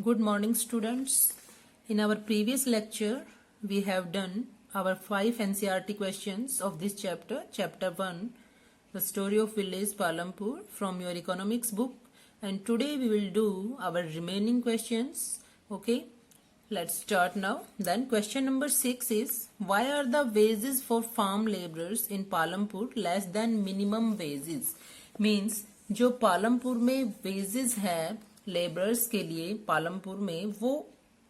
Good morning, students. In our previous lecture, we have done our 5 NCERT questions of this chapter, Chapter 1, The Story of Village Palampur from your economics book. And today we will do our remaining questions. Okay, let's start now. Then question number 6 is, why are the wages for farm laborers in Palampur less than minimum wages? Means जो पालमपुर में wages है labourers के लिए पालमपुर में वो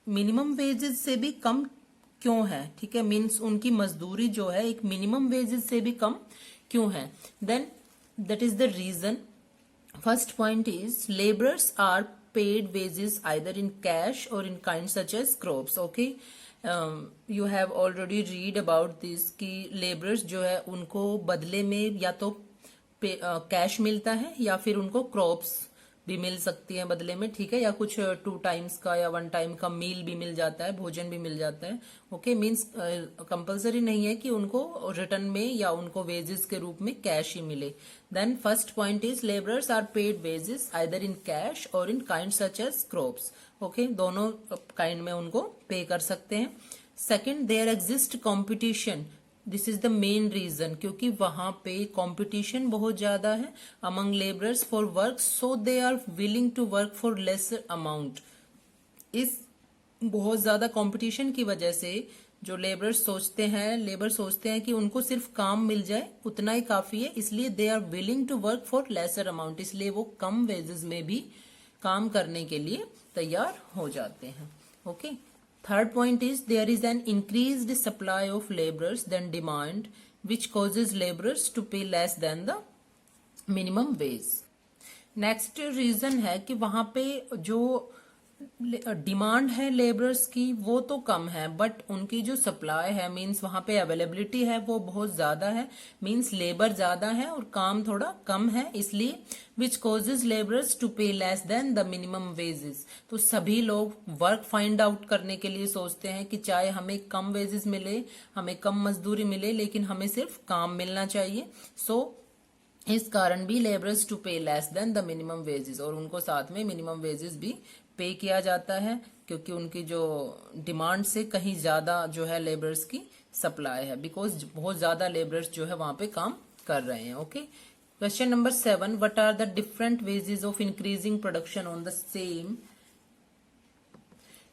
minimum wages से भी कम क्यों है? ठीक है, मीन्स उनकी मजदूरी जो है एक मिनिमम वेजेस से भी कम क्यों है? Then that is the reason. First point is labourers are paid wages either in cash or in kind such as crops. Okay, you have already read about this कि लेबरर्स जो है उनको बदले में या तो कैश मिलता है या फिर उनको क्रॉप्स भी मिल सकती है बदले में. ठीक है, या कुछ 2 टाइम्स का या 1 टाइम का मील भी मिल जाता है, भोजन भी मिल जाता है. ओके, मीन्स कंपलसरी नहीं है कि उनको रिटर्न में या उनको वेजेस के रूप में कैश ही मिले. Then first point is labourers are paid wages either in cash or in kind such as crops. Okay, दोनों काइंड में उनको पे कर सकते हैं. Second, there exist competition. This is the main reason, क्योंकि वहां पे कंपटीशन बहुत ज्यादा है among labourers for work, so they are willing to work for lesser amount. इस बहुत ज्यादा कंपटीशन की वजह से जो लेबर सोचते हैं कि उनको सिर्फ काम मिल जाए उतना ही काफी है, इसलिए they are willing to work for lesser amount. इसलिए वो कम वेजेस में भी काम करने के लिए तैयार हो जाते हैं. Okay, third point is there is an increased supply of laborers than demand, which causes laborers to pay less than the minimum wage. Next reason है कि वहां पे जो डिमांड है लेबरर्स की वो तो कम है, बट उनकी जो सप्लाई है मींस वहां पे अवेलेबिलिटी है वो बहुत ज्यादा है, मींस लेबर ज्यादा है और काम थोड़ा कम है, इसलिए विच कॉजेज लेबरर्स टू पे less than the minimum wages. तो सभी लोग वर्क फाइंड आउट करने के लिए सोचते हैं कि चाहे हमें कम वेजेस मिले, हमें कम मजदूरी मिले, लेकिन हमें सिर्फ काम मिलना चाहिए. सो इस कारण भी लेबरर्स टू पे less than the minimum wages, और उनको साथ में मिनिमम वेजेस भी पे किया जाता है क्योंकि उनकी जो डिमांड से कहीं ज्यादा जो है लेबरर्स की सप्लाई है, बिकॉज बहुत ज्यादा लेबरर्स जो है वहां पे काम कर रहे हैं. Okay, question number 7, what are the different ways of increasing production on the same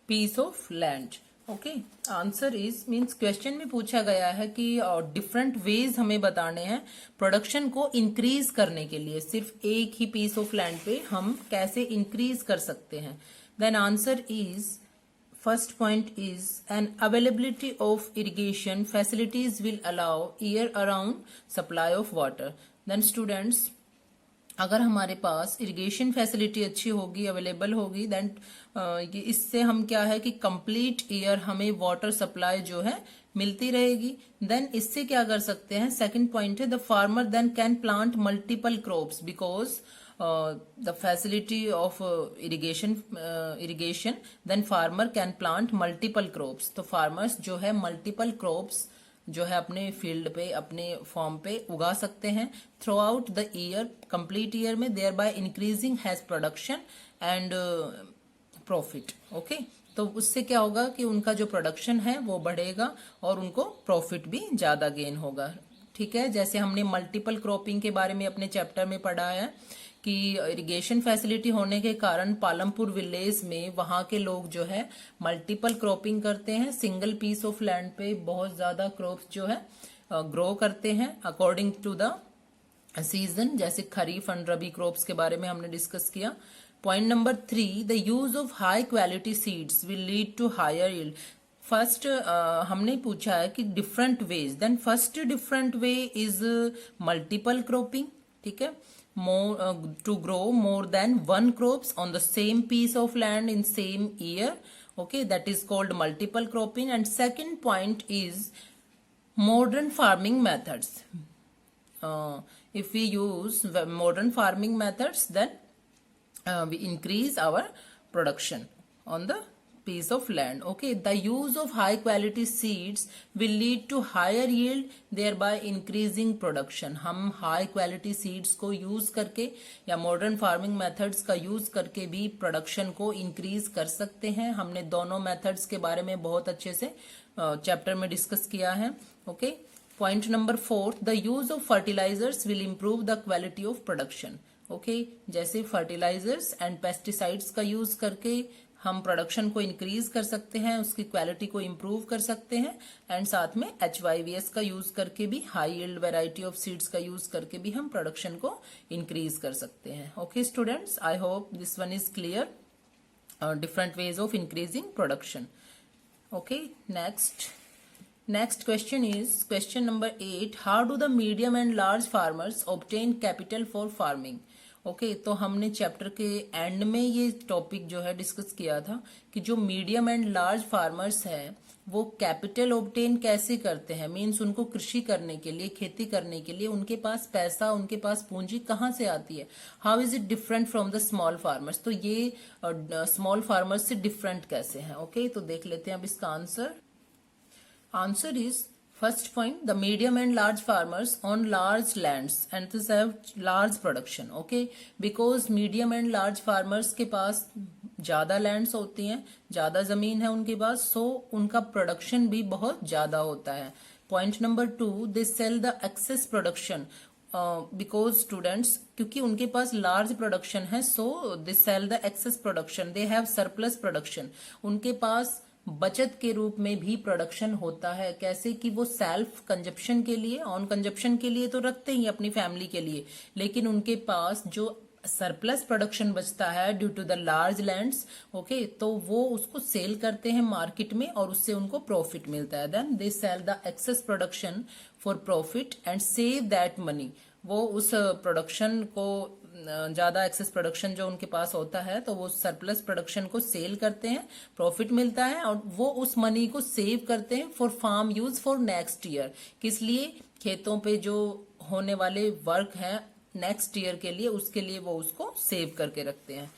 piece of land. Okay, answer is means question में पूछा गया है कि डिफरेंट वेज हमें बताने हैं प्रोडक्शन को इंक्रीज करने के लिए. सिर्फ एक ही पीस ऑफ लैंड पे हम कैसे इंक्रीज कर सकते हैं. Then answer is first point is an availability of irrigation facilities will allow year around supply of water. Then students, अगर हमारे पास इरिगेशन फैसिलिटी अच्छी होगी, अवेलेबल होगी, देन इससे हम क्या है कि कंप्लीट ईयर हमें वाटर सप्लाई जो है मिलती रहेगी. देन इससे क्या कर सकते हैं, सेकंड पॉइंट है the farmer then can plant multiple crops because the facility of irrigation then farmer can plant multiple crops. तो फार्मर्स जो है मल्टीपल क्रॉप्स जो है अपने फील्ड पे अपने फॉर्म पे उगा सकते हैं throughout the year, complete year में, thereby increasing has production and profit. Okay, तो उससे क्या होगा कि उनका जो प्रोडक्शन है वो बढ़ेगा और उनको प्रॉफिट भी ज्यादा गेन होगा. ठीक है, जैसे हमने मल्टीपल क्रॉपिंग के बारे में अपने चैप्टर में पढ़ा है कि इरिगेशन फैसिलिटी होने के कारण पालमपुर विलेज में वहां के लोग जो है मल्टीपल क्रॉपिंग करते हैं. सिंगल पीस ऑफ लैंड पे बहुत ज्यादा क्रॉप्स जो है ग्रो करते हैं अकॉर्डिंग टू द सीजन, जैसे खरीफ एंड रबी क्रॉप्स के बारे में हमने डिस्कस किया. Point number 3, the use of high quality seeds will lead to higher yield. First हमने पूछा है कि different ways, then first different way is multiple cropping. ठीक है, more to grow more than one crops on the same piece of land in same year. Okay, that is called multiple cropping. And second point is modern farming methods. If we use modern farming methods, then we increase our production on the piece of land. Okay, the use of high quality seeds will lead to higher yield, thereby increasing production. हम high quality seeds को use करके या modern farming methods का use करके भी production को increase कर सकते हैं. हमने दोनों methods के बारे में बहुत अच्छे से chapter में discuss किया है. Okay, point number 4, the use of fertilizers will improve the quality of production. Okay, जैसे fertilizers and pesticides का use करके हम प्रोडक्शन को इंक्रीज कर सकते हैं, उसकी क्वालिटी को इम्प्रूव कर सकते हैं, एंड साथ में HYVS का यूज करके भी, high yield variety of seeds का यूज करके भी हम प्रोडक्शन को इंक्रीज कर सकते हैं. Okay students, I hope this one is clear. Different ways of increasing production. Okay, next question is question number 8. How do the medium and large farmers obtain capital for farming. Okay, तो हमने chapter के and में ये topic जो है discuss किया था कि जो मीडियम एंड लार्ज फार्मर्स हैं वो कैपिटल ऑब्टेन कैसे करते हैं. मीन्स उनको कृषि करने के लिए, खेती करने के लिए उनके पास पैसा, उनके पास पूंजी कहाँ से आती है. How is it different from the small farmers. तो ये स्मॉल फार्मर्स से डिफरेंट कैसे हैं. ओके, तो देख लेते हैं अब इसका answer. Answer is first point, the medium and large farmers on large lands and this have large production. Okay, because medium and large farmers के पास ज्यादा लैंड्स होती हैं, ज्यादा जमीन है उनके पास, सो उनका प्रोडक्शन भी बहुत ज्यादा होता है. Point number 2, they sell the excess production because students, क्योंकि उनके पास लार्ज प्रोडक्शन है, so they sell the excess production, they have surplus production. उनके पास बचत के रूप में भी प्रोडक्शन होता है. कैसे कि वो सेल्फ कंजप्शन के लिए, ऑन कंजप्शन के लिए तो रखते ही अपनी फैमिली के लिए, लेकिन उनके पास जो सरप्लस प्रोडक्शन बचता है due to the large lands, okay, तो वो उसको सेल करते हैं मार्केट में और उससे उनको प्रॉफिट मिलता है. Then they sell the excess production for profit and save that money. वो उस प्रोडक्शन को, ज्यादा एक्सेस प्रोडक्शन जो उनके पास होता है, तो वो सरप्लस प्रोडक्शन को सेल करते हैं, प्रॉफिट मिलता है और वो उस मनी को सेव करते हैं for farm use for next year. किस लिए? खेतों पे जो होने वाले वर्क है नेक्स्ट ईयर के लिए, उसके लिए वो उसको सेव करके रखते हैं.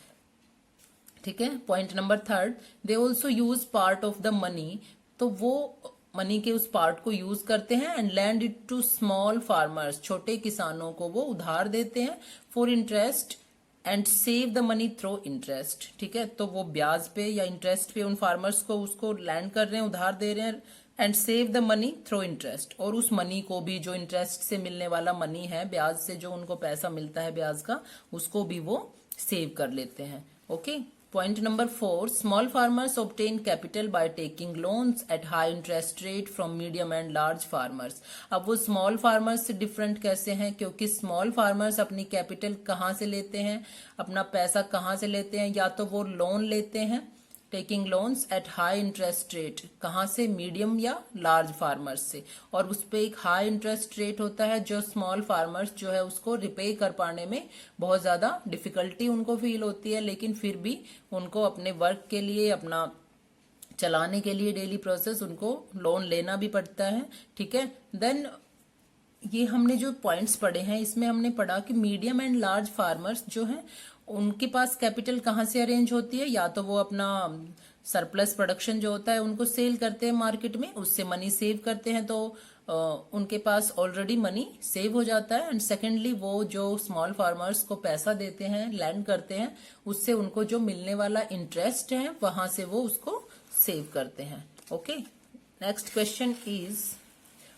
ठीक है. Point number 3, they also use part of the money. तो वो मनी के उस पार्ट को यूज करते हैं and land it to small farmers. छोटे किसानों को वो उधार देते हैं for interest and save the money through interest. ठीक है. तो वो ब्याज पे या इंटरेस्ट पे उन फार्मर्स को उसको लैंड कर रहे हैं, उधार दे रहे हैं, and save the money through interest. और उस मनी को भी, जो इंटरेस्ट से मिलने वाला मनी है, ब्याज से जो उनको पैसा मिलता है ब्याज का, उसको भी वो सेव कर लेते हैं. Okay. Point number 4, small farmers obtain capital by taking loans at high interest rate from medium and large farmers. अब वो small farmers से different कैसे हैं? क्योंकि small farmers अपनी capital कहाँ से लेते हैं, अपना पैसा कहाँ से लेते हैं? या तो वो लोन लेते हैं, taking loans at high interest rate. कहाँ से? मीडियम या लार्ज फार्मर्स से. और उस पर एक हाई इंटरेस्ट रेट होता है जो स्मॉल फार्मर्स जो है उसको रिपे कर पाने में बहुत ज्यादा डिफिकल्टी उनको फील होती है, लेकिन फिर भी उनको अपने वर्क के लिए, अपना चलाने के लिए, डेली प्रोसेस, उनको लोन लेना भी पड़ता है. ठीक है. देन ये हमने जो पॉइंट्स पढ़े हैं इसमें हमने पढ़ा कि मीडियम एंड लार्ज फार्मर्स जो हैं उनके पास कैपिटल कहाँ से अरेंज होती है. या तो वो अपना सरप्लस प्रोडक्शन जो होता है उनको सेल करते हैं मार्केट में, उससे मनी सेव करते हैं, तो उनके पास ऑलरेडी मनी सेव हो जाता है. एंड सेकेंडली वो जो स्मॉल फार्मर्स को पैसा देते हैं, लैंड करते हैं, उससे उनको जो मिलने वाला इंटरेस्ट है वहां से वो उसको सेव करते हैं. Okay. Next question is,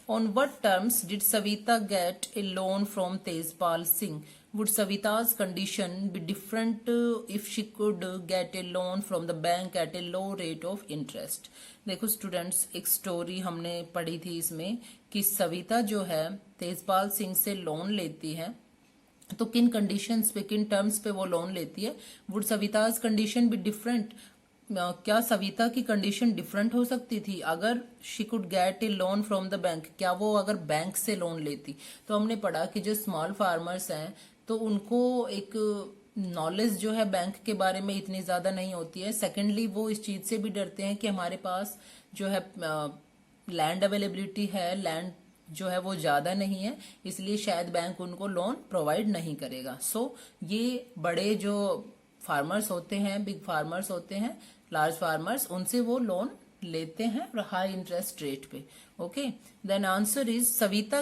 on what terms did Savita get a loan from Tejpal Singh? Would Savita's condition be different if she could get a loan from the bank at a low rate of interest? देखो students, एक story हमने पढ़ी थी इसमें कि सविता जो है तेजपाल सिंह से लोन लेती है, तो किन कंडीशंस पे, किन टर्म्स पे वो लोन लेती है. Would Savita's condition be different? क्या सविता की कंडीशन डिफरेंट हो सकती थी अगर she could get A loan from the bank? क्या वो अगर बैंक से लोन लेती? तो हमने पढ़ा कि जो स्मॉल फार्मर्स हैं तो उनको एक नॉलेज जो है बैंक के बारे में इतनी ज्यादा नहीं होती है. सेकेंडली वो इस चीज से भी डरते हैं कि हमारे पास जो है लैंड अवेलेबिलिटी है, लैंड जो है वो ज्यादा नहीं है, इसलिए शायद बैंक उनको लोन प्रोवाइड नहीं करेगा. सो ये बड़े जो फार्मर्स होते हैं, बिग फार्मर्स होते हैं, लार्ज फार्मर्स, उनसे वो लोन लेते हैं हाई इंटरेस्ट रेट पे. Okay, then answer is Savita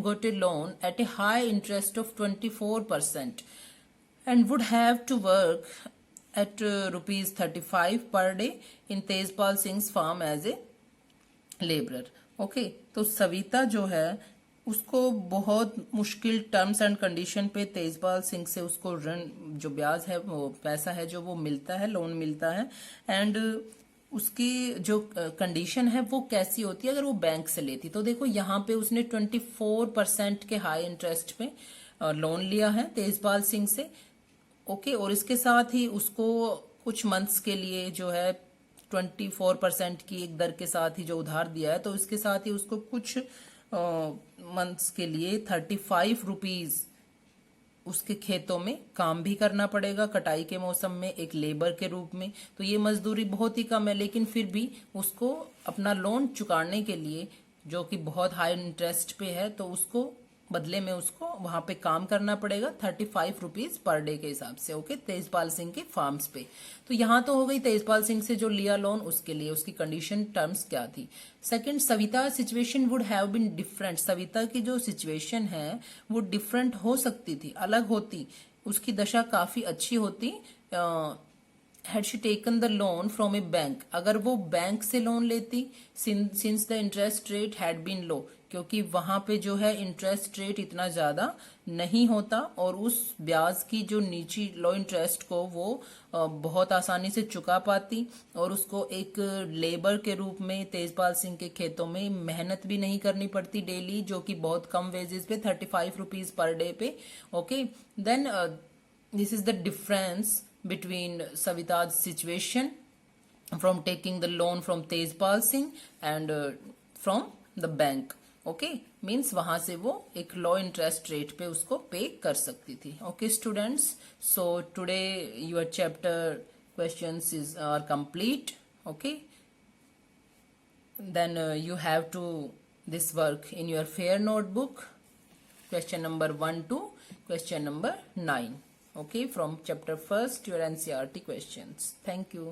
got a loan at a high interest of 24% and would have to work at rupees 35 per day in Tejpal Singh's farm as a laborer. Okay, तो सविता जो है उसको बहुत मुश्किल terms and condition पे तेजपाल सिंह से उसको ऋण जो ब्याज है वो पैसा है जो वो मिलता है, लोन मिलता है. एंड उसकी जो कंडीशन है वो कैसी होती है अगर वो बैंक से लेती. तो देखो यहाँ पे उसने 24% के हाई इंटरेस्ट पे लोन लिया है तेजपाल सिंह से. ओके, और इसके साथ ही उसको कुछ मंथ्स के लिए जो है 24% की एक दर के साथ ही जो उधार दिया है, तो इसके साथ ही उसको कुछ मंथ्स के लिए 35 रुपीज उसके खेतों में काम भी करना पड़ेगा कटाई के मौसम में एक लेबर के रूप में. तो ये मजदूरी बहुत ही कम है, लेकिन फिर भी उसको अपना लोन चुकाने के लिए जो कि बहुत हाई इंटरेस्ट पे है, तो उसको बदले में उसको वहां पे काम करना पड़ेगा 35 रुपीज पर डे के हिसाब से. ओके, तेजपाल सिंह के फार्म्स पे. तो यहाँ तो हो गई तेजपाल सिंह से जो लिया लोन उसके लिए उसकी कंडीशन टर्म्स क्या थी. Second, Savita situation would have been different. Savita की जो सिचुएशन है वो डिफरेंट हो सकती थी, अलग होती, उसकी दशा काफी अच्छी होती. Had she taken the loan from a bank, अगर वो बैंक से लोन लेती, since the interest rate had been low, क्योंकि वहां पे जो है इंटरेस्ट रेट इतना ज्यादा नहीं होता और उस ब्याज की जो नीची लो इंटरेस्ट को वो बहुत आसानी से चुका पाती और उसको एक लेबर के रूप में तेजपाल सिंह के खेतों में मेहनत भी नहीं करनी पड़ती डेली, जो कि बहुत कम वेजेस पे 35 रुपीज पर डे पे. Okay, then this is the difference between Savita's situation from taking the loan from Tejpal Singh and from the bank. Okay, means वहां से वो एक लो इंटरेस्ट रेट पे उसको पे कर सकती थी. Okay students, so today your chapter questions are complete. Okay, then you have to this work in your fair notebook, question number 1 to question number 9. Okay, from chapter 1st your NCERT questions. Thank you.